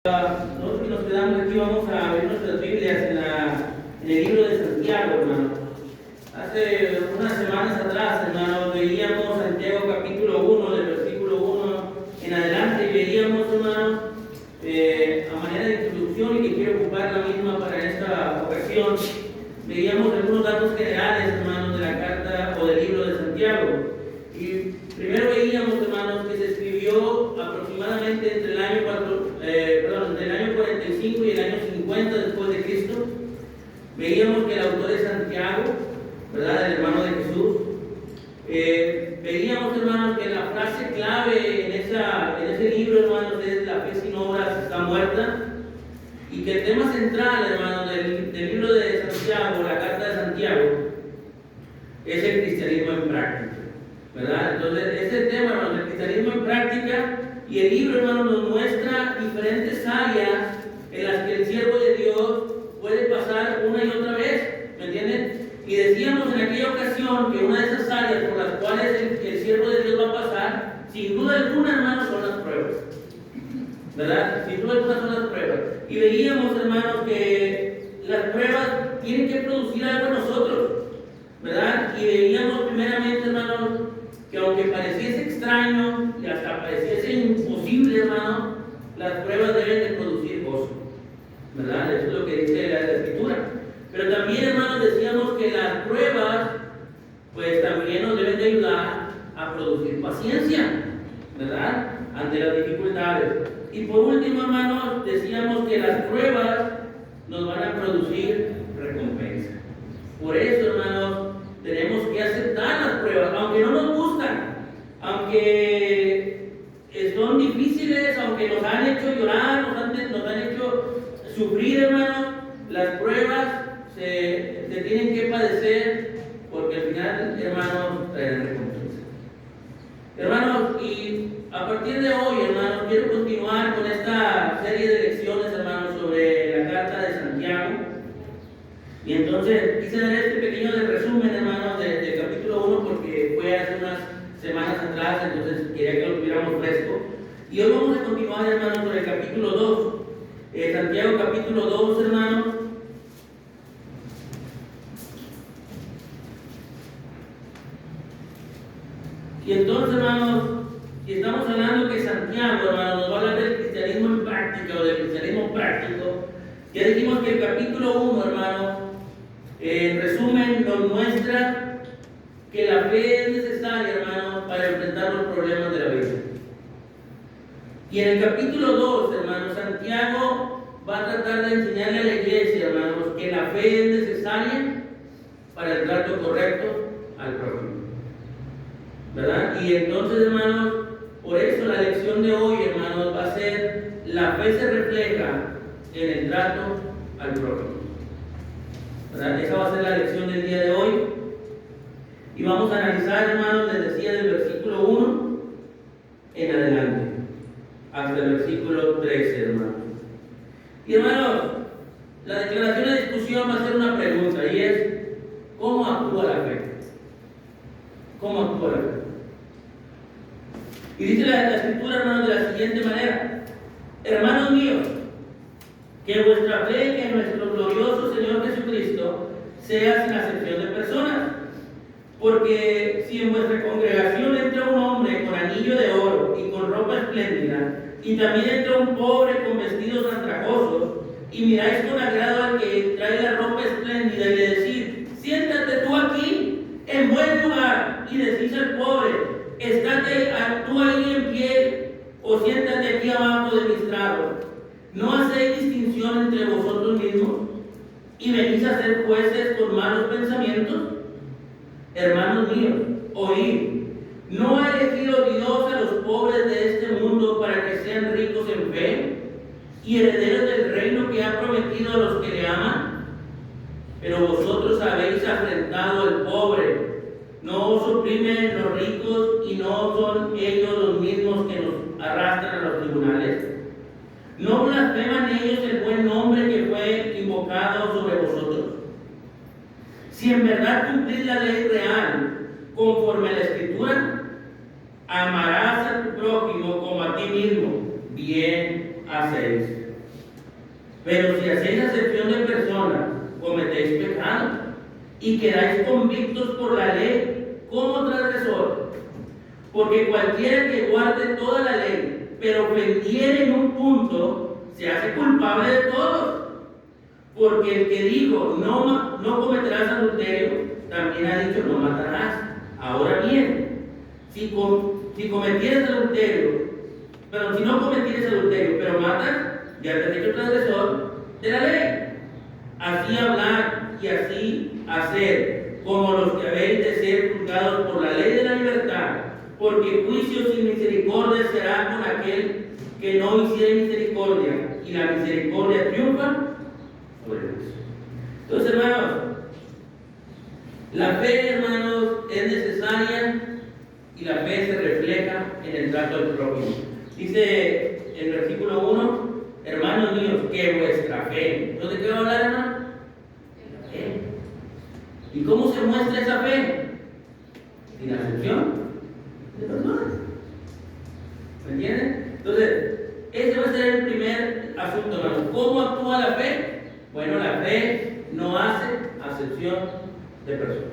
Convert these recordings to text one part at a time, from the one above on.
Nosotros que nos quedamos aquí vamos a ver nuestras Biblias en el libro de Santiago, hermano. Hace unas semanas atrás, hermano, veíamos Santiago capítulo 1, del versículo 1 en adelante, y veíamos, hermano, a manera de introducción, y que quiero ocupar la misma para esta ocasión, veíamos algunos datos generales, hermanos, de la carta o del libro de Santiago. Y primero veíamos, hermanos, que se escribió aproximadamente entre el año 45 y el año 50 después de Cristo. Veíamos que el autor es Santiago, ¿verdad?, el hermano de Jesús. Veíamos, hermanos, que la frase clave en ese libro, hermanos, es: la fe sin obras está muerta. Y que el tema central, hermanos, del libro de Santiago, la carta de Santiago, es el cristianismo en práctica, ¿verdad? Entonces, ese tema, hermanos, el cristianismo en práctica, y el libro, hermanos, nos muestra diferentes áreas en las que el siervo de Dios puede pasar una y otra vez, ¿me entienden? Y decíamos en aquella ocasión que una de esas áreas por las cuales el siervo de Dios va a pasar, sin duda alguna, hermanos, son las pruebas, ¿verdad? Sin duda alguna son las pruebas. Y veíamos, hermanos, que las pruebas tienen que producir algo en nosotros, ¿verdad? Y veíamos primeramente, hermanos, que aunque pareciese extraño y hasta pareciese imposible, hermano, las pruebas deben de producir gozo, ¿verdad? Eso es lo que dice la Escritura. Pero también, hermanos, decíamos que las pruebas, pues también nos deben de ayudar a producir paciencia, ¿verdad?, ante las dificultades. Y por último, hermanos, decíamos que las pruebas nos van a producir recompensa. Por eso, hermanos, tenemos que aceptar las pruebas, aunque no nos gustan, aunque son difíciles, aunque nos han hecho llorar, nos han hecho sufrir, hermanos. Las pruebas se tienen que padecer, porque al final, hermanos, traerán recompensa. Hermanos, y a partir de hoy, hermanos, quiero continuar con esta serie de lecciones, hermanos, sobre la carta de Santiago. Y entonces quise dar este pequeño resumen, hermanos, del capítulo 1, porque fue hace unas semanas atrás, entonces quería que lo tuviéramos fresco. Y hoy vamos a continuar, hermanos, con el capítulo 2. Santiago capítulo 2, hermanos. Y entonces, hermanos, si estamos hablando que Santiago, hermanos, nos va a hablar del cristianismo en práctica o del cristianismo práctico, ya dijimos que el capítulo 1, hermanos, en resumen, nos muestra que la fe es necesaria, hermanos, para enfrentar los problemas de la vida. Y en el capítulo 2, hermanos, Santiago va a tratar de enseñarle a la iglesia, hermanos, que la fe es necesaria para el trato correcto al prójimo, ¿verdad? Y entonces, hermanos, por eso la lección de hoy, hermanos, va a ser: la fe se refleja en el trato al prójimo, ¿verdad? Esa va a ser la lección del día de hoy. Y vamos a analizar, hermanos, les decía, del versículo 1 en adelante, hasta el versículo 13, hermanos. Y, hermanos, la declaración de discusión va a ser una pregunta, y es: ¿cómo actúa la fe? ¿Cómo actúa la fe? Y dice la Escritura, hermanos, de la siguiente manera: hermanos míos, que vuestra fe en nuestro glorioso Señor Jesucristo sea sin acepción de personas. Porque si en vuestra congregación entra un hombre con anillo de oro y con ropa espléndida, y también entra un pobre con vestidos andrajosos, y miráis con agrado al que trae la ropa espléndida, y le decís: siéntate tú aquí en buen lugar, y decís al pobre: estate tú ahí en pie, o siéntate aquí abajo de mi estrado, ¿no hacéis distinción entre vosotros mismos y venís a ser jueces con malos pensamientos? Hermanos míos, oíd: ¿no ha elegido Dios a los pobres de este mundo para que sean ricos en fe y herederos del reino que ha prometido a los que le aman? Pero vosotros habéis afrentado al pobre. ¿No os oprimen los ricos y no son ellos los mismos que nos arrastran a los tribunales? ¿No blasfeman ellos el buen nombre que fue invocado sobre vosotros? Si en verdad cumplís la ley real, conforme a la Escritura: amarás a tu prójimo como a ti mismo, bien hacéis. Pero si hacéis acepción de personas, cometéis pecado y quedáis convictos por la ley como transgresor. Porque cualquiera que guarde toda la ley, pero ofendiere en un punto, se hace culpable de todos. Porque el que dijo, no cometerás adulterio, también ha dicho, no matarás. Ahora bien, si cometieres adulterio, pero si no cometieres adulterio, pero matas, ya te has hecho transgresor de la ley. Así hablar y así hacer, como los que habéis de ser juzgados por la ley de la libertad, porque juicio sin misericordia será con aquel que no hiciere misericordia, y la misericordia triunfa sobre Dios. Entonces, hermanos, la fe, hermanos, es necesaria y la fe se refleja en el trato del prójimo. Dice el versículo 1, hermanos míos, que vuestra fe. ¿Entonces qué va a hablar, hermano? La fe. ¿Y cómo se muestra esa fe? Sin acepción de personas. ¿Me entienden? Entonces, ese va a ser el primer asunto, hermanos. ¿Cómo actúa la fe? Bueno, la fe no hace acepción de personas.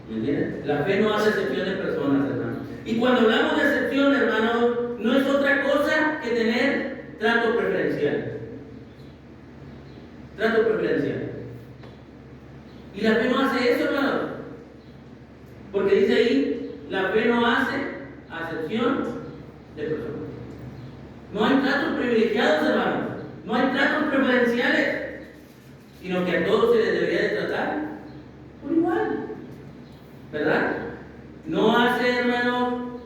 ¿Me entienden? La fe no hace acepción de personas, hermanos. Y cuando hablamos de acepción, hermanos, no es otra cosa que tener trato preferencial. Trato preferencial. Y la fe no hace eso, hermanos. Porque dice ahí, la fe no hace acepción de personas. No hay tratos privilegiados, hermanos. No hay tratos preferenciales. Sino que a todos se les debería de tratar por igual. ¿Verdad? No hace, hermano,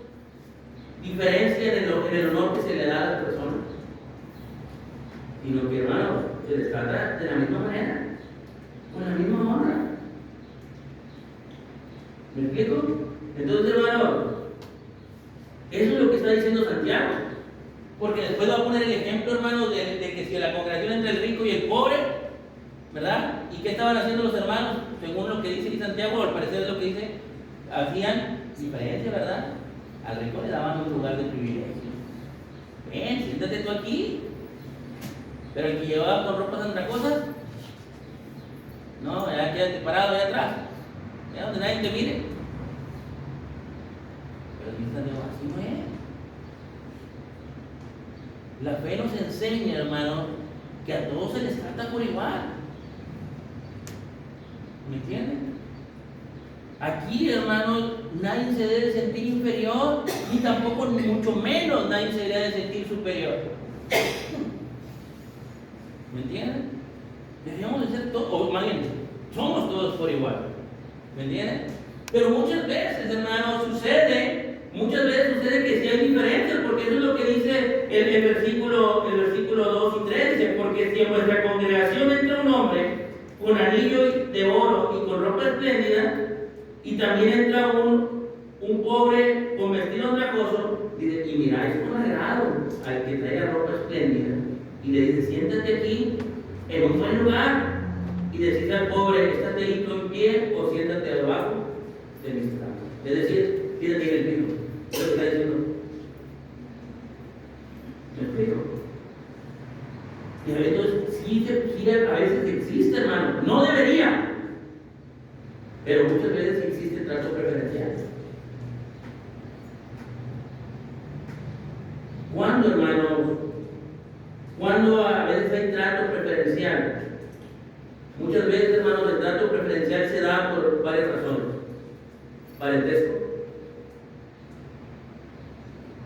diferencia en el honor que se le da a las personas, sino que, hermano, se les trata de la misma manera, con la misma honra. ¿Me explico? Entonces, hermano, eso es lo que está diciendo Santiago, porque después va a poner el ejemplo, hermano, de que si la congregación entre el rico y el pobre, ¿verdad? ¿Y qué estaban haciendo los hermanos? Según lo que dice aquí Santiago, al parecer es lo que dice, hacían diferencia, ¿verdad? Al rico le daban un lugar de privilegio. Ven, siéntate tú aquí. Pero el que llevaba con ropas andrajosas, no, ya quédate parado allá atrás, ya donde nadie te mire. Pero aquí Santiago, así no es. La fe nos enseña, hermano, que a todos se les trata por igual. ¿Me entienden? Aquí, hermanos, nadie se debe sentir inferior, ni tampoco, ni mucho menos, nadie se debe sentir superior. ¿Me entienden? Deberíamos de ser todos, o más bien, somos todos por igual. ¿Me entienden? Pero muchas veces, hermanos, muchas veces sucede que sí hay diferencias, porque eso es lo que dice el versículo 2 y 3, dice, porque si en vuestra congregación entra un hombre con anillo de oro y con ropa espléndida, y también entra un pobre con vestido andrajoso, dice, y miráis con agrado al que traiga ropa espléndida, y le dice, siéntate aquí en un buen lugar, y decís al pobre, estate ahí en pie o siéntate debajo de mis estrado. Es decir, siéntate en el piso. ¿Qué es lo que está diciendo? ¿Me explico? Y a veces sí, a veces existe, hermano. No debería, pero muchas veces existe trato preferencial. ¿Cuándo, hermanos? Cuando a veces hay trato preferencial. Muchas veces, hermanos, el trato preferencial se da por varias razones. Parentesco,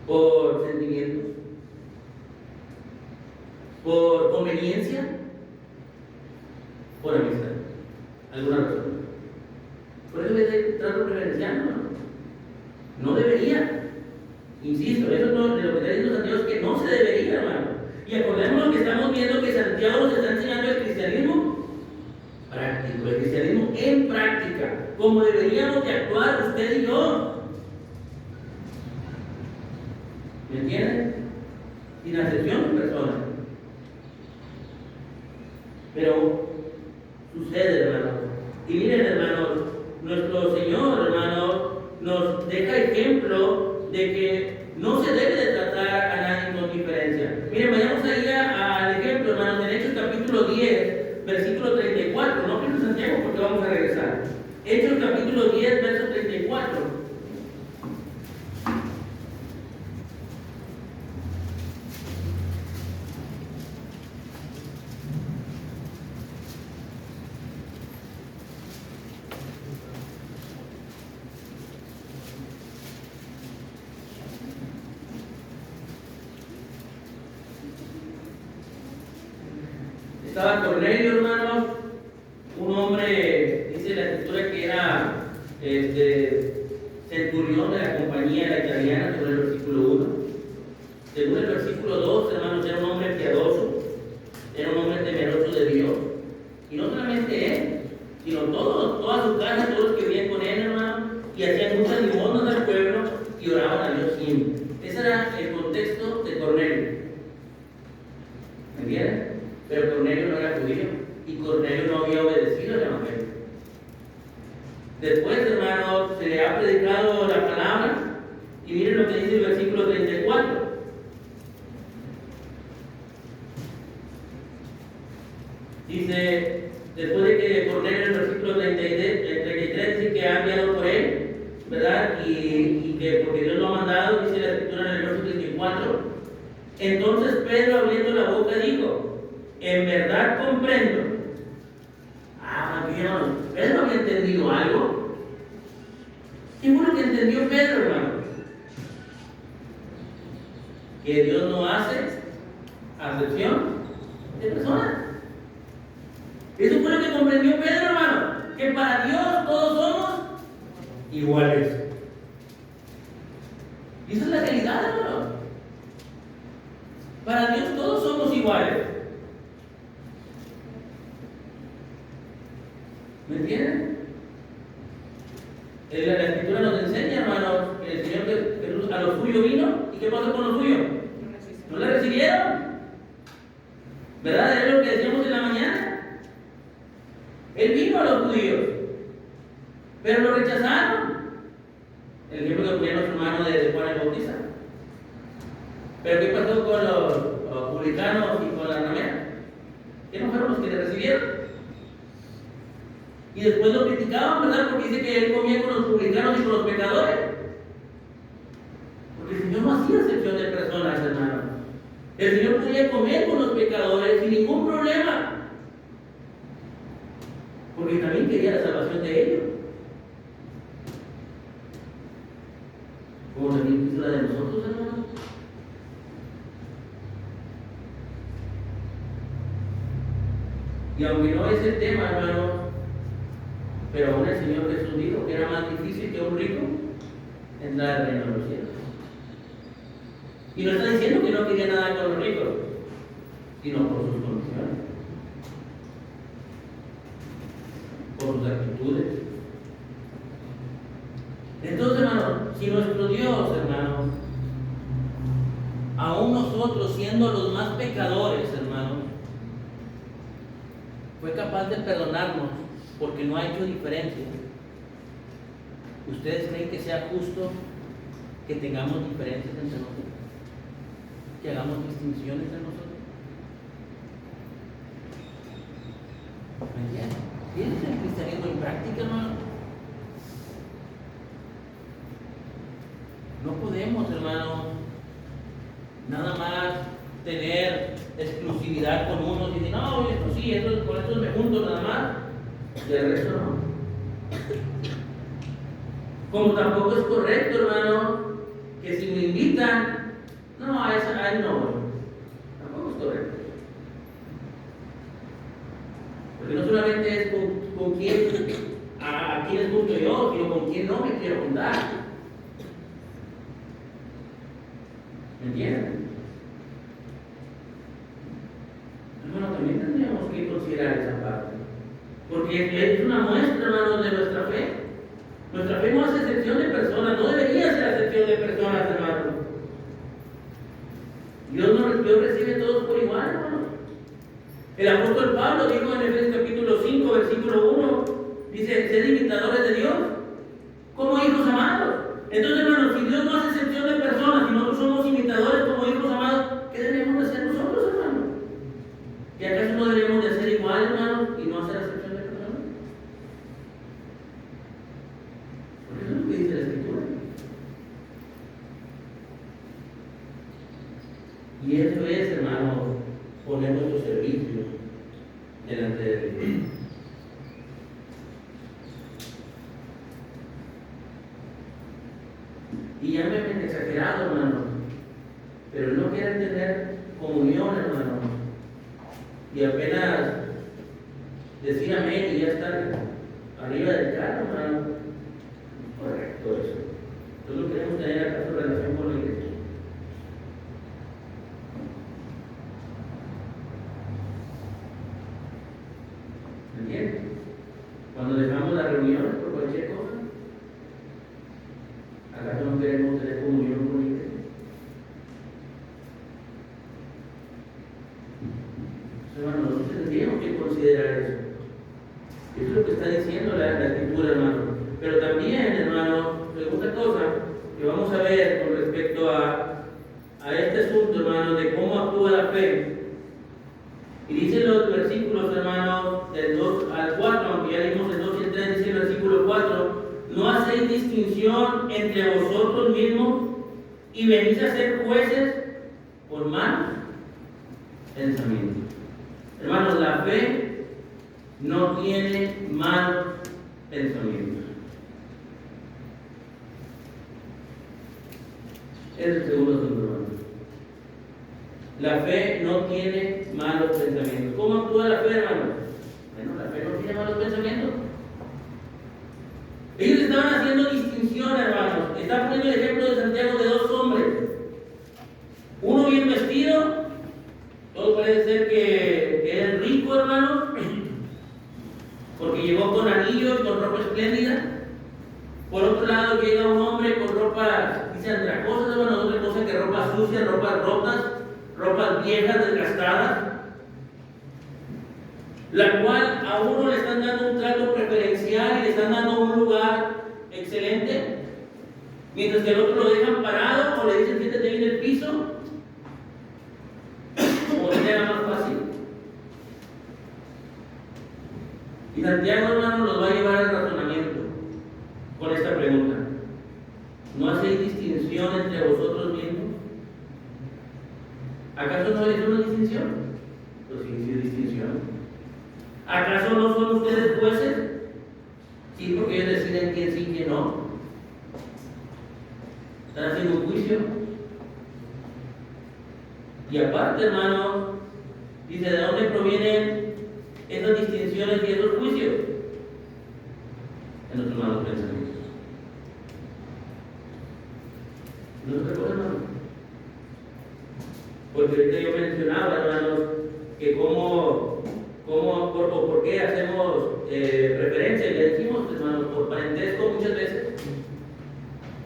por sentimientos, por conveniencia, por amistad. ¿Alguna razón? Por eso es trato preferencial, no debería. Insisto, eso no, de lo que está diciendo Santiago es que no se debería, hermano. Y acordémonos que estamos viendo que Santiago nos está enseñando el cristianismo práctico, el cristianismo en práctica, como deberíamos de actuar usted y yo. ¿Me entienden? Sin acepción de personas. Pero sucede, hermano. Y miren, hermanos, nuestro Señor, hermano, nos deja ejemplo de que no se debe de tratar a nadie con diferencia. Miren, vayamos ahí al ejemplo hermanos, en Hechos capítulo 10, versículo 34. No quiero Santiago porque vamos a regresar. Hechos capítulo 10, verso 34. Estaba Cornelio, hermanos, un hombre, dice la escritura que era centurión de la compañía de la italiana, según el versículo 1. Según el versículo 2, hermanos, era un hombre piadoso, era un hombre temeroso de Dios. Y no solamente él, sino toda su casa, todos los que vivían con él, hermano, y hacían muchas limosnas al pueblo y oraban a Dios siempre. Ese era el contexto de Cornelio. ¿Me entienden? Pero Cornelio no era judío y Cornelio no había obedecido el evangelio. Después, hermanos, se le ha predicado la palabra y miren lo que dice el versículo 34. Dice, después de que Cornelio en el versículo 33 dice que ha enviado por él, ¿verdad? Y que porque Dios lo ha mandado, dice la escritura en el verso 34. Entonces Pedro, abriendo la boca, dijo: en verdad comprendo. Hermano, ¿Pedro había entendido algo? ¿Qué fue lo que entendió Pedro, hermano? Que Dios no hace acepción de personas. Eso fue lo que comprendió Pedro, hermano. Que para Dios todos somos iguales. Y esa es la realidad, hermano. Para Dios todos somos iguales. ¿Me entienden? La escritura nos enseña, hermanos, que el Señor Jesús a los suyos vino. ¿Y qué pasó con los suyos? No le recibieron. ¿Verdad? Es lo que decíamos en la mañana. Él vino a los judíos, pero lo rechazaron. El ejemplo que ponía nuestro hermano de Juan el Bautista. Pero ¿qué pasó con los publicanos y con la ramera? ¿Qué no fueron los que le recibieron? Y después lo criticaban, ¿verdad? Porque dice que él comía con los publicanos y con los pecadores. Porque el Señor no hacía excepción de personas, hermano. El Señor podía comer con los pecadores sin ningún problema. Porque también quería la salvación de ellos. Como también quiso la de nosotros, hermano. Y aunque no es el tema, hermano, pero aún el Señor Jesús dijo que era más difícil que un rico entrar al reino de los cielos. Y no está diciendo que no quería nada con los ricos, sino por sus condiciones, por sus actitudes. Entonces, hermano, si nuestro Dios, hermano, aún nosotros siendo los más pecadores, hermano, fue capaz de perdonarnos porque no ha hecho diferencia, ¿ustedes creen que sea justo que tengamos diferencias entre nosotros? ¿Que hagamos distinciones entre nosotros? ¿Me entienden? ¿Tienes el cristianismo en práctica, hermano? No podemos, hermano, nada más tener exclusividad con unos y decir, no, esto sí, con esto me junto nada más, y el resto no. Como tampoco es correcto, hermano, que si me invitan, no, a él no voy. Tampoco es correcto. Porque no solamente es con quién, a quién es justo yo, sino con quién no me quiero juntar. ¿Me entienden? Hermano, también tendríamos que considerar esa parte. Porque es una muestra, hermano, de nuestra fe. Nuestra fe no hace excepción de personas, no debería ser excepción de personas, hermano. Dios recibe a todos por igual, hermano. El apóstol Pablo dijo en Efesios capítulo 5, versículo 1, dice, sed imitadores de Dios, como hijos amados. Entonces, hermano, si Dios no hace excepción de personas y nosotros somos imitadores como hijos amados, ¿qué debemos hacer nosotros, hermano? poner nuestro servicio delante de Dios. Y ya me han exagerado, hermano, pero no quieren tener comunión, hermano, y apenas decir amén y ya estar arriba del carro, hermano. Correcto eso. Entonces queremos tener acaso relación con la iglesia. ¿Me entiendes? Cuando dejamos las reuniones por cualquier cosa, ¿acaso no queremos tener comunión con la iglesia? Hermano, nosotros tendríamos que considerar eso. Eso es lo que está diciendo la Escritura, hermano. Pero también, hermano, segunda cosa que vamos a ver con respecto a este asunto, hermano, de cómo actúa la fe. Y dicen los versículos, hermano, del 2 al 4, aunque ya leímos el 2 y el 3, dice el versículo 4, no hacéis distinción entre vosotros mismos y venís a ser jueces por malos pensamientos. Hermanos, la fe no tiene malos pensamientos. Es el segundo asunto, hermano. La fe no tiene malos pensamientos. ¿Cómo actúa la fe, hermano? Bueno, la fe no tiene malos pensamientos. Ellos estaban haciendo distinción, hermanos. Están poniendo el ejemplo de Santiago de dos hombres. Uno bien vestido, todo parece ser que era rico, hermanos, porque llegó con anillo y con ropa espléndida. Por otro lado, llega un hombre con ropa, dice andrajosas, hermanos, otra cosa que ropa sucia, ropas rotas, ropas viejas, desgastadas, la cual a uno le están dando un trato preferencial y le están dando un lugar excelente, mientras que al otro lo dejan parado o le dicen siéntate ahí en el piso, como si era más fácil. Y Santiago, hermano, nos va a llevar al razonamiento con esta pregunta. ¿No hacéis distinción entre vosotros mismos? ¿Acaso no es una distinción? Pues sí, sí es distinción. ¿Acaso no son ustedes jueces? Sí, porque ellos deciden quién sí y quién no. Están haciendo un juicio. Y aparte, hermano, dice, ¿de dónde provienen esas distinciones y esos juicios? En nuestros malos pensamientos. ¿No es otra cosa, hermano? Porque ahorita yo mencionaba, hermanos, que por qué hacemos preferencia, y le decimos, hermanos, por parentesco muchas veces.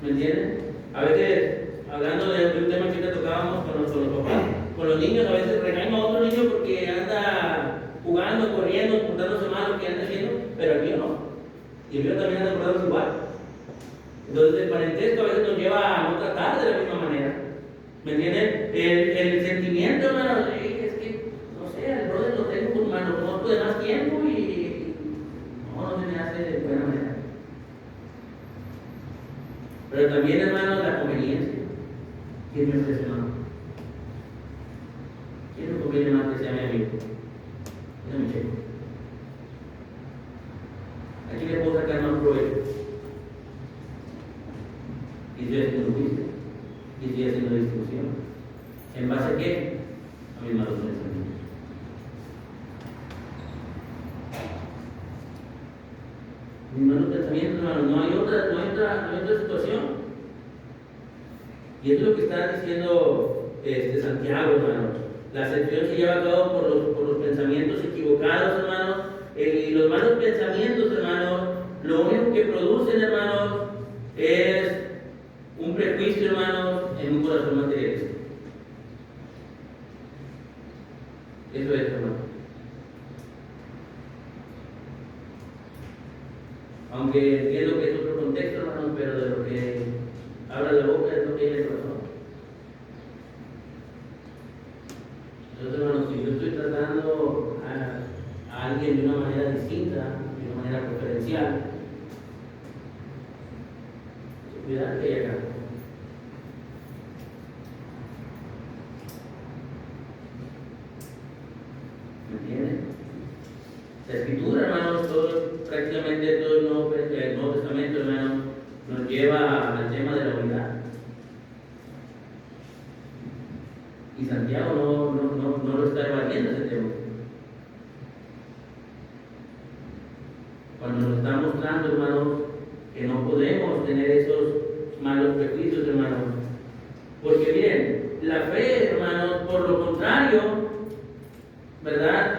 ¿Me entienden? A veces, hablando de un tema que ahorita tocábamos con los papás, con los niños, a veces regaño a otro niño porque anda jugando, corriendo, portándose mal, lo que anda haciendo, pero el mío no. Y el mío también anda portándose igual. Entonces, el parentesco a veces nos lleva a no tratar de la misma manera. ¿Me entienden? El sentimiento, hermano, es que, no sé, el brother lo tengo con mano, conozco de más tiempo y no se me hace de buena manera. Pero también, hermano, la conveniencia. ¿Quién me ofrece más? ¿Quién me conviene más que sea mi amigo? Yo me checo. ¿A quién le puedo sacar más provecho? Y estoy haciendo juicio. Y estoy haciendo distinción. ¿En base a qué? A mis malos pensamientos. Mis malos pensamientos, hermano, no hay otra situación. Y esto es lo que está diciendo Santiago, hermano. La acepción se lleva a cabo por los pensamientos equivocados, hermano. Y los malos pensamientos, hermano, lo único que producen, hermano, es un prejuicio, hermano, en un corazón materialista. Eso es, hermano. Aunque entiendo que es otro contexto, hermano, pero de lo que habla la boca es lo que hay en el corazón. Entonces, hermano, si yo estoy tratando a alguien de una manera distinta, de una manera preferencial, cuidado que hay acá. ¿Me entienden? La Escritura, hermanos, prácticamente todo el Nuevo Testamento, hermanos, nos lleva al tema de la unidad. Y Santiago no lo está evadiendo ese tema. Cuando nos está mostrando, hermanos, que no podemos tener esos malos prejuicios, hermanos. Porque miren, la fe, hermanos, por lo contrario, ¿verdad? La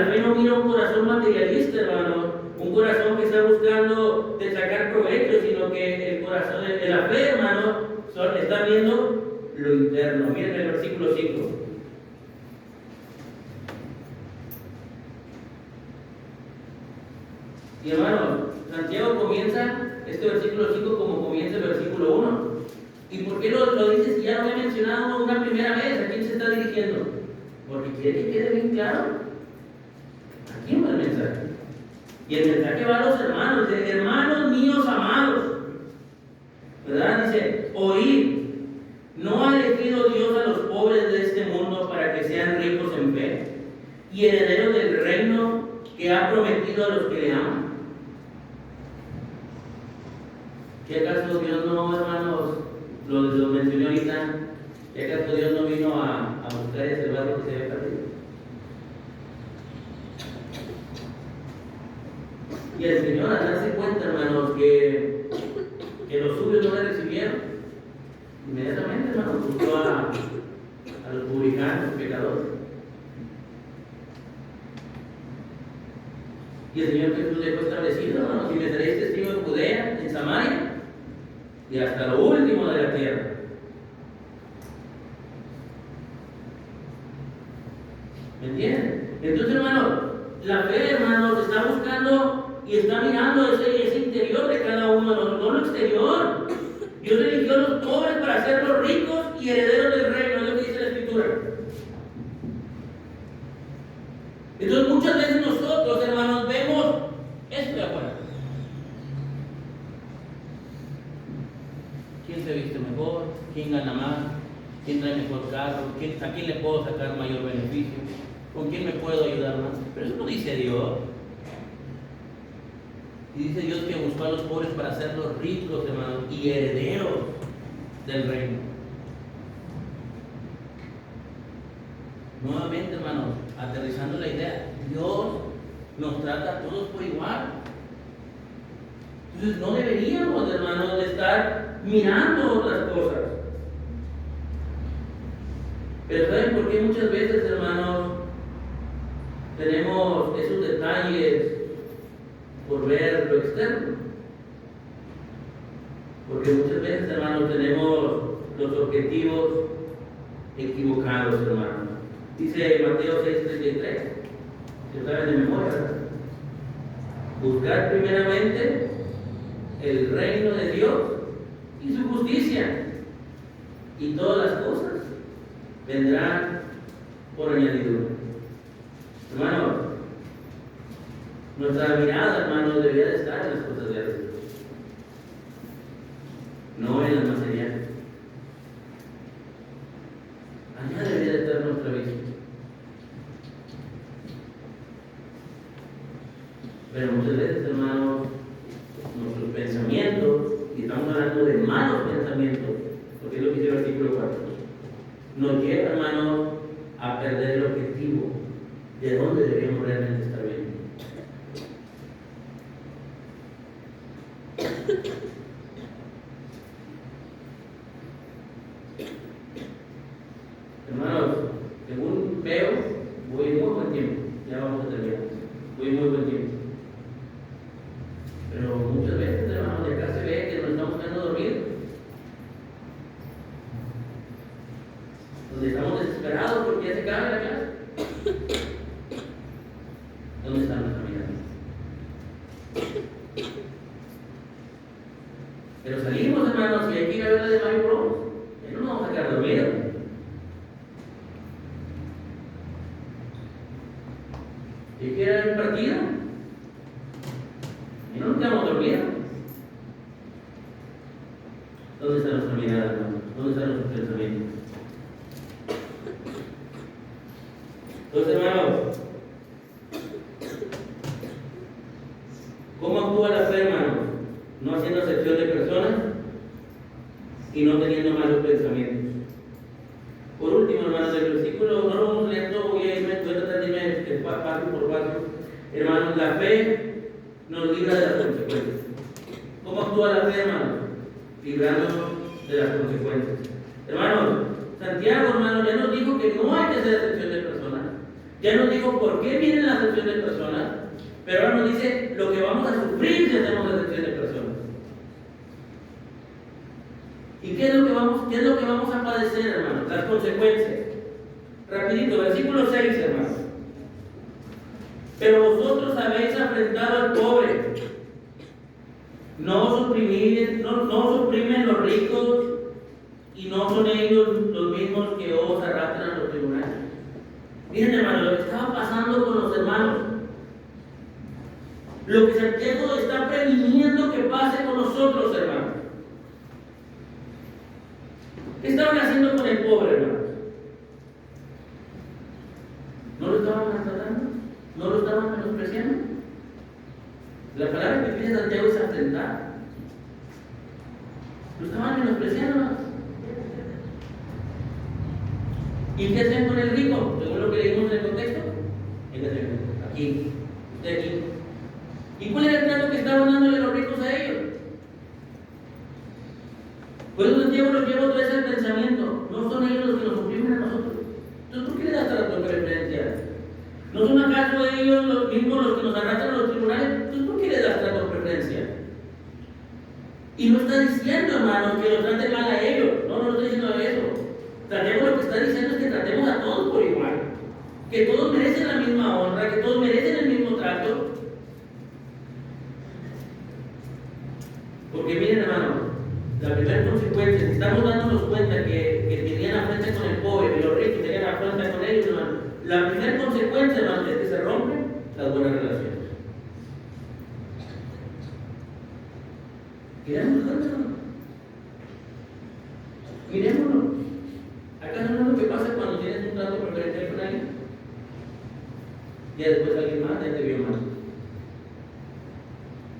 fe no mira un corazón materialista, hermanos, un corazón que está buscando de sacar provecho, sino que el corazón de la fe, hermanos, está viendo lo interno. Miren el versículo 5. Y hermanos, Santiago comienza este versículo 5 como comienza el versículo 1. ¿Y por qué lo dice si ya lo he mencionado una primera vez? ¿A quién se está dirigiendo? Porque quiere que quede bien claro a quién va el mensaje. Y el mensaje va a los hermanos, dice, hermanos míos amados, ¿verdad? Dice, oíd, ¿no ha elegido Dios a los pobres de este mundo para que sean ricos en fe y herederos del reino que ha prometido a los que le aman? ¿Qué acaso Dios no, hermanos, lo mencioné ahorita? ¿Qué acaso Dios no vino a buscar ese barrio que se había perdido? Y el Señor, al darse cuenta, hermanos, que los suyos no le recibieron, inmediatamente, hermanos, buscó a los publicanos, los pecadores. Y el Señor Jesús dejó establecido, hermanos, y me seréis testigo en Judea, en Samaria y hasta lo último de la tierra. ¿Me entienden? Entonces, hermanos, la fe, hermanos, está buscando y está mirando ese interior de cada uno de nosotros, no lo exterior. Dios eligió a los pobres para hacerlos ricos y herederos del reino, es lo que dice la Escritura. Entonces, muchas veces nosotros, hermanos, vemos esto de afuera. ¿Quién se viste mejor? ¿Quién gana más? ¿Quién trae mejor carro? ¿A quién le puedo sacar mayor beneficio? ¿Con quién me puedo ayudar más? Pero eso no dice Dios. Y dice Dios que buscó a los pobres para hacerlos ricos, hermanos, y herederos del reino. Nuevamente, hermanos, aterrizando la idea, Dios nos trata a todos por igual. Entonces no deberíamos, hermanos, de estar mirando otras cosas. Pero ¿saben por qué muchas veces, hermanos, tenemos esos detalles por ver lo externo? Porque muchas veces, hermanos, tenemos los objetivos equivocados, hermanos. Dice Mateo 6:33, si saben de memoria, ¿verdad? Buscar primeramente el reino de Dios y su justicia, y todas las cosas vendrán por añadidura. Hermanos, nuestra mirada, hermanos, debería de estar en las cosas de arriba, no en las materiales. Allá debería de estar nuestra vista. Pero muchas veces, hermanos, nuestros pensamientos, y estamos hablando de malos pensamientos, porque es lo que dice el versículo 4, nos lleva, hermanos, a perder el objetivo de dónde deberíamos realmente estar viendo. Hermanos, según veo, voy en muy buen tiempo. Ya vamos a terminar. Voy en muy buen tiempo. Pero muchas veces, hermanos, de acá se ve que nos estamos quedando dormidos. Donde estamos desesperados porque ya se acaba la clase. ¿Dónde está nuestra mirada? Pero salimos, hermanos, y hay que ir a ver la de Mario Bros. Y no nos vamos a quedar dormidos. ¿Y hay que ir a ver un partido? Y no nos quedamos dormidos. ¿Dónde está nuestra mirada, hermanos? ¿Dónde están nuestros pensamientos? Entonces, hermanos, haciendo acepción de personas y no teniendo malos pensamientos. Por último, hermanos, el versículo, no lo vamos leyendo, voy a tratar de irme paso por paso. Hermanos, la fe nos libra de las consecuencias. ¿Cómo actúa la fe, hermanos? Librándonos de las consecuencias. Hermanos, Santiago, hermanos, ya nos dijo que no hay que hacer acepción de personas. Ya nos dijo por qué viene la acepción de personas, pero ahora nos dice lo que vamos a sufrir si hacemos acepción de personas. ¿Y qué es lo que vamos a padecer, hermanos? Las consecuencias. Rapidito, versículo 6, hermanos. Pero vosotros habéis afrentado al pobre. No os oprimen los ricos, y no son ellos los mismos que os arrastran a los tribunales. Miren, hermanos, lo que estaba pasando con los hermanos, lo que Santiago está previniendo que pase con nosotros, hermanos. ¿Qué estaban haciendo con el pobre, hermanos? ¿No lo estaban maltratando? ¿No lo estaban menospreciando? La palabra que pide Santiago es afrentar. Lo estaban menospreciando, hermanos. ¿Y qué hacen con el rico? Según lo que leímos en el contexto. Aquí, usted aquí. ¿Y cuál era el trato que estaban dándole los ricos a ellos? Por eso Santiago nos lleva otra vez al pensamiento. No son ellos los que nos oprimen a nosotros. Entonces, ¿por qué le das trato preferencial? ¿No son acaso ellos los mismos los que nos arrastran a los tribunales? Entonces, ¿por qué le das trato preferencial? Y no está diciendo, hermanos, que los traten mal a ellos. No está diciendo eso. Santiago lo que está diciendo es que tratemos a todos por igual. Que todos merecen la misma honra, que todos merecen el mismo trato. Porque miren, hermanos, la primera consecuencia, si estamos dándonos cuenta que tenían afrenta con el pobre, que los ricos tenían afrenta con ellos, hermano, la primera consecuencia, hermano, es que se rompen las buenas relaciones. Miremoslo. ¿Acaso no es lo que pasa cuando tienes un trato preferencial con alguien? Y después alguien más ya te vio mal.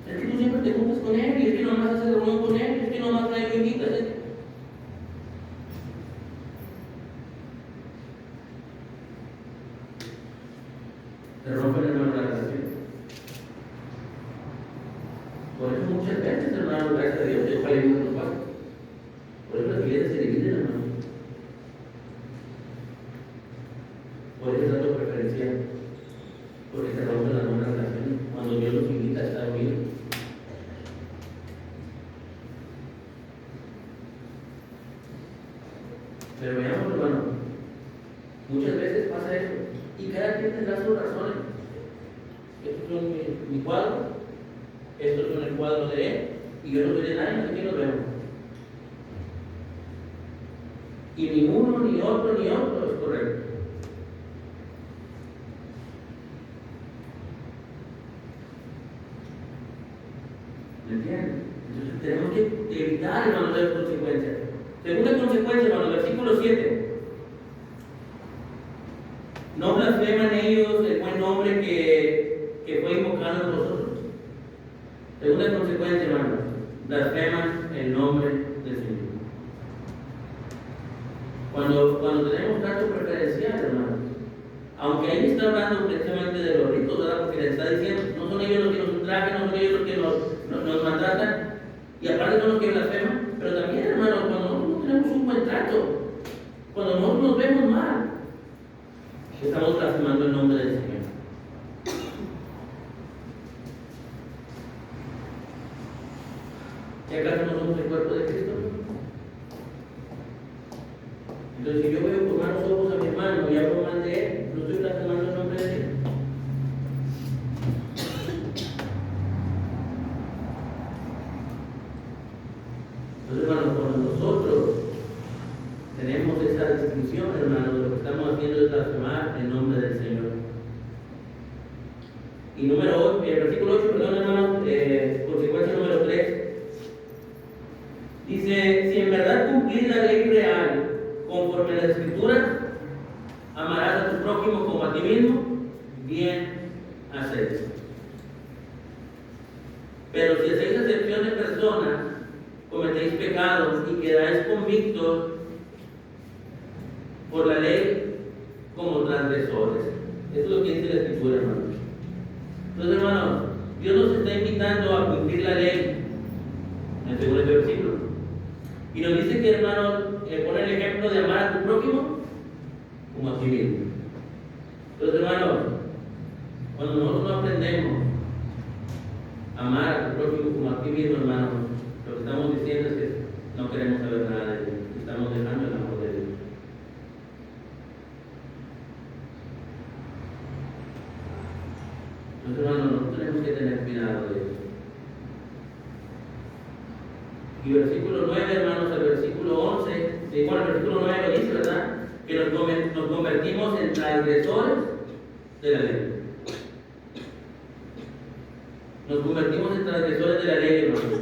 Es que tú siempre te juntas con él, y es que nomás haces reunión con él, y es que nomás trae invitas. Se rompen, hermano, la relación. Por eso muchas veces, hermano, gracias a Dios, ojalá y nunca nos pase. Por eso las iglesias se dividen, hermano. Por ese trato preferencial. Porque se rompen las buenas relaciones cuando Dios los invita a estar unidos. Pero veamos, hermano, muchas veces pasa eso y cada quien tendrá sus razones. Estos son mi cuadro, estos son el cuadro de él, y yo no soy de nadie, aquí nos vemos. Y ni uno, ni otro es correcto. ¿Me entienden? Entonces tenemos que evitar, hermanos, las consecuencias. Segunda consecuencia, hermanos, versículo 7. No blasfeman ellos el buen nombre que fue invocado en vosotros. Segunda consecuencia, hermanos, blasfeman el nombre del Señor. Cuando tenemos trato preferencial, hermanos, aunque ahí está hablando precisamente de los ricos, ¿verdad? Porque le está diciendo, no son ellos los que nos ultrajan, no son ellos los que nos maltratan, y aparte son los que blasfeman, pero también, hermanos, cuando nosotros no tenemos un buen trato, cuando nosotros nos vemos mal, estamos blasfemando el nombre del Señor. ¿Y acaso no somos el cuerpo de Cristo? Entonces, si yo veo con malos ojos a mi hermano y hablo mal de él, no estoy blasfemando el nombre de Dios. Entonces, hermanos, cuando nosotros tenemos esa distinción, hermanos, lo que estamos haciendo es blasfemar el nombre del Señor. Y versículo 8, perdón, hermanos, consecuencia número 3. Dice, si en verdad cumplís la ley real conforme a las Escrituras, amarás a tu prójimo como a ti mismo, bien haces. Pero si hacéis acepción acepción de personas, cometéis pecados y quedáis convictos por la ley como transgresores. Eso es lo que dice la Escritura, hermanos. Entonces, hermanos, Dios nos está invitando a cumplir la ley, según este versículo. Y nos dice que, hermanos, pone el ejemplo de amar a tu prójimo como a ti mismo. Entonces, hermanos, cuando nosotros no aprendemos a amar a tu prójimo como a ti mismo, hermanos, lo que estamos diciendo es que no queremos saber nada de Dios, estamos dejando el amor de Dios. Entonces, hermanos, nosotros tenemos que tener cuidado de eso. Y versículo 9, hermanos, el versículo 11, bueno, el versículo 9 dice, ¿verdad? Que nos convertimos en transgresores de la ley. Nos convertimos en transgresores de la ley, hermanos.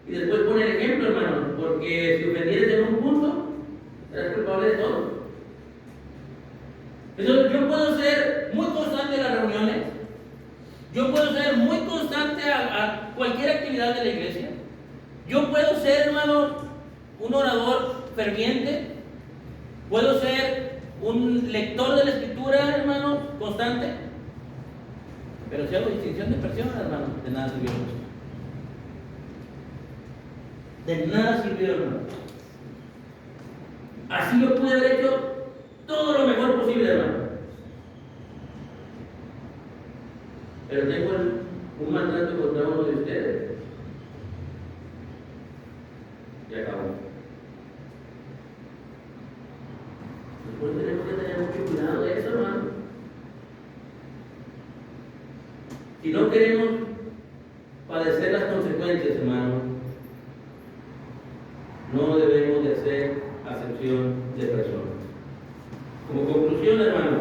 Y después pone el ejemplo, hermanos, porque si ofendieres en un punto, serás culpable de todo. Entonces, yo puedo ser muy constante en las reuniones, yo puedo ser muy constante a cualquier actividad de la iglesia, yo puedo ser, hermano, un orador ferviente, puedo ser un lector de la Escritura, hermano, constante, pero si hago distinción de personas, hermano, de nada sirvió. De nada sirvió, hermano. Así yo pude haber hecho todo lo mejor posible, hermano. Pero tengo un maltrato contra uno de ustedes. Y acabó. Después tenemos que tener mucho cuidado de eso, hermano. Si no queremos padecer las consecuencias, hermano, no debemos de hacer acepción de personas. Como conclusión, hermano,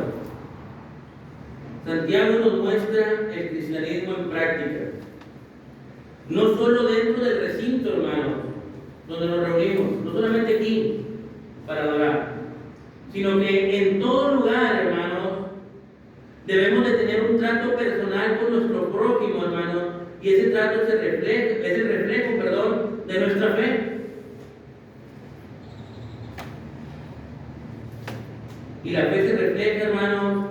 Santiago nos muestra el cristianismo en práctica. No solo dentro del recinto, hermano, donde nos reunimos, no solamente aquí para adorar, sino que en todo lugar, hermanos, debemos de tener un trato personal con nuestro prójimo, hermano, y ese trato es el reflejo, de nuestra fe. Y la fe se refleja, hermano,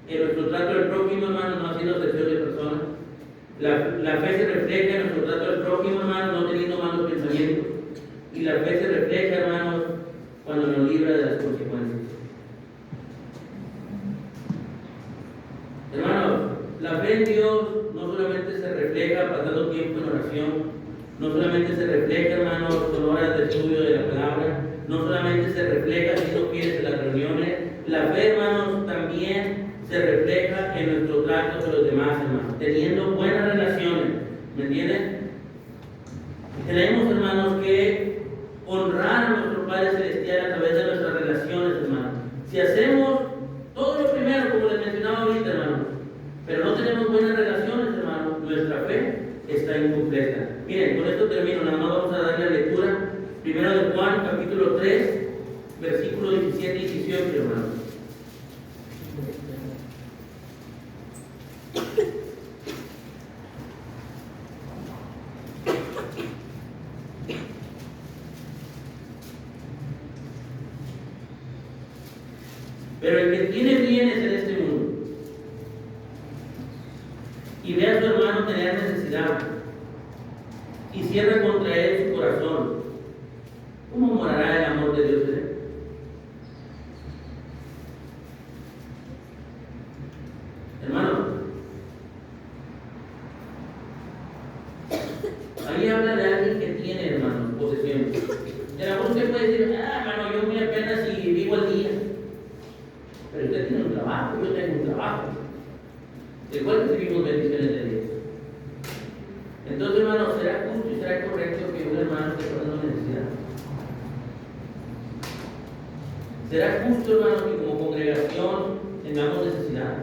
en nuestro trato del prójimo, hermano, no haciendo acepción de personas. La fe se refleja en nuestro trato del prójimo, hermano, no teniendo malos pensamientos. Y la fe se refleja, hermanos, cuando nos libra de las consecuencias. Hermanos, la fe en Dios no solamente se refleja pasando tiempo en oración, no solamente se refleja, hermanos, con horas de estudio de la palabra, no solamente se refleja siendo fieles en las reuniones, la fe, hermanos, también se refleja en nuestro trato con los demás, hermanos, teniendo buenas relaciones, ¿me entienden? Tenemos, hermanos, que honrar a nuestro Padre Celestial a través de nuestras relaciones, hermanos. Si hacemos todo lo primero, como les mencionaba ahorita, hermanos, pero no tenemos buenas relaciones, hermanos, nuestra fe está incompleta. Miren, con esto termino, nada más vamos a darle la lectura. Primero de Juan, capítulo 3, versículos 17 y 18, hermanos. Pero el que tiene bienes en este mundo y ve a su hermano tener necesidad y cierra contra él su corazón, ¿cómo morará el amor de Dios en él? Hermano, ahí habla de alguien que tiene, hermano, posesiones. El amor usted puede decir, hermano, yo muy apenas y vivo al día. Pero usted tiene un trabajo, yo tengo un trabajo. Igual recibimos bendiciones de Dios. Entonces, hermano, ¿será justo y será correcto que un hermano esté pasando necesidad? ¿Será justo, hermano, que como congregación tengamos necesidad?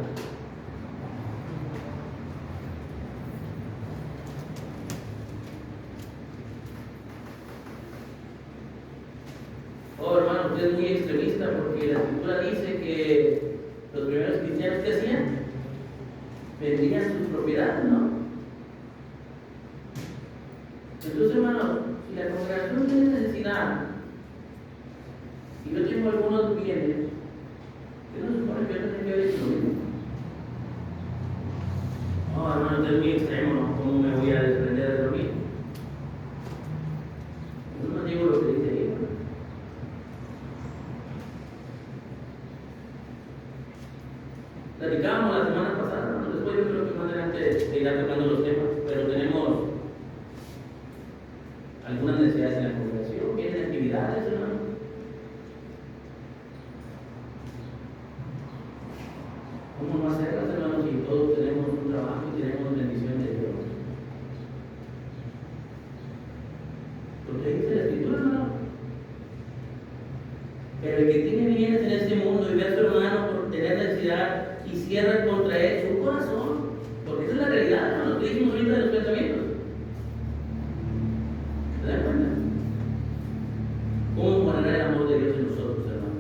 Oh, hermano, usted es muy extremista porque la Escritura dice que los primeros cristianos, ¿qué hacían? Vendían sus propiedades, ¿no? Entonces, hermano, si la congregación tiene necesidad, y yo tengo algunos bienes, ¿qué no se supone que yo tengo que distribuir? No, hermano, esto es muy extremo, ¿no? ¿Cómo me voy a desprender de lo mío? Yo no digo lo que dice ahí, ¿no? Platicábamos la semana pasada, ¿no? Después yo creo que más adelante se irá tocando los temas, pero tenemos algunas necesidades en la congregación, vienen actividades, hermano. ¿Cómo no hacerlas, hermano, si todos tenemos un trabajo y tenemos bendición de Dios? Porque dice la Escritura, hermano. Pero el que tiene bienes en este mundo y ve a su hermano por tener necesidad y cierra contra él su corazón, porque esa es la realidad, hermano, lo que dijimos ahorita de los pensamientos. ¿Se dan cuenta? ¿Cómo morará el amor de Dios en nosotros, hermano?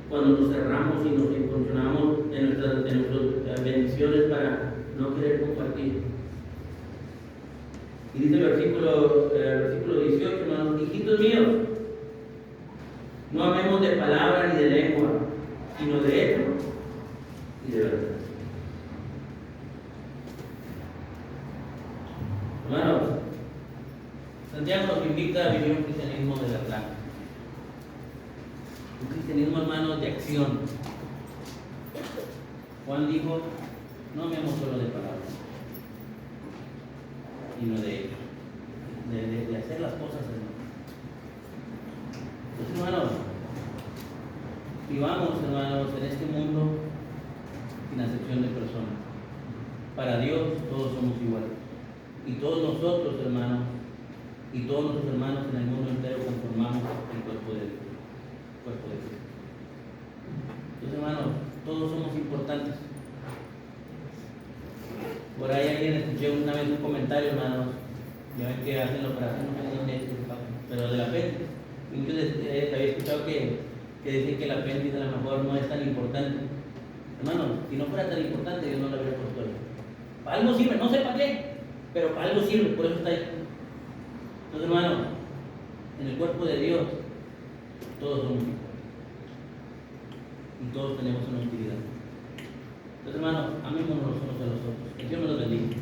Cuando nos cerramos y nos encontramos de nuestras bendiciones para no querer compartir. Y dice el versículo 18, hermanos, hijitos míos, no amemos de palabra ni de lengua, sino de hecho y de verdad. Hermanos, Santiago nos invita a vivir un cristianismo de verdad. Un cristianismo, hermanos, de acción. Juan dijo, no amemos solo de palabras, sino de hecho, de hacer las cosas, hermanos. Entonces, hermanos, vivamos, hermanos, en este mundo sin acepción de personas. Para Dios todos somos iguales. Y todos nosotros, hermanos, y todos nuestros hermanos en el mundo entero conformamos el cuerpo de Dios. Entonces, hermanos, todos somos importantes. Por ahí alguien escuché una vez un comentario, hermanos, ya ven que hacen la operación, no sé dónde es, pero del apéndice. Incluso había escuchado que dicen que el apéndice a lo mejor no es tan importante. Hermanos, si no fuera tan importante, Dios no lo habría puesto ahí. Para algo sirve, no sé para qué, pero para algo sirve, por eso está ahí. Entonces, hermanos, en el cuerpo de Dios, todos somos iguales. Y todos tenemos una utilidad. Entonces, hermanos, amémonos los unos a los otros. Que Dios nos los bendiga.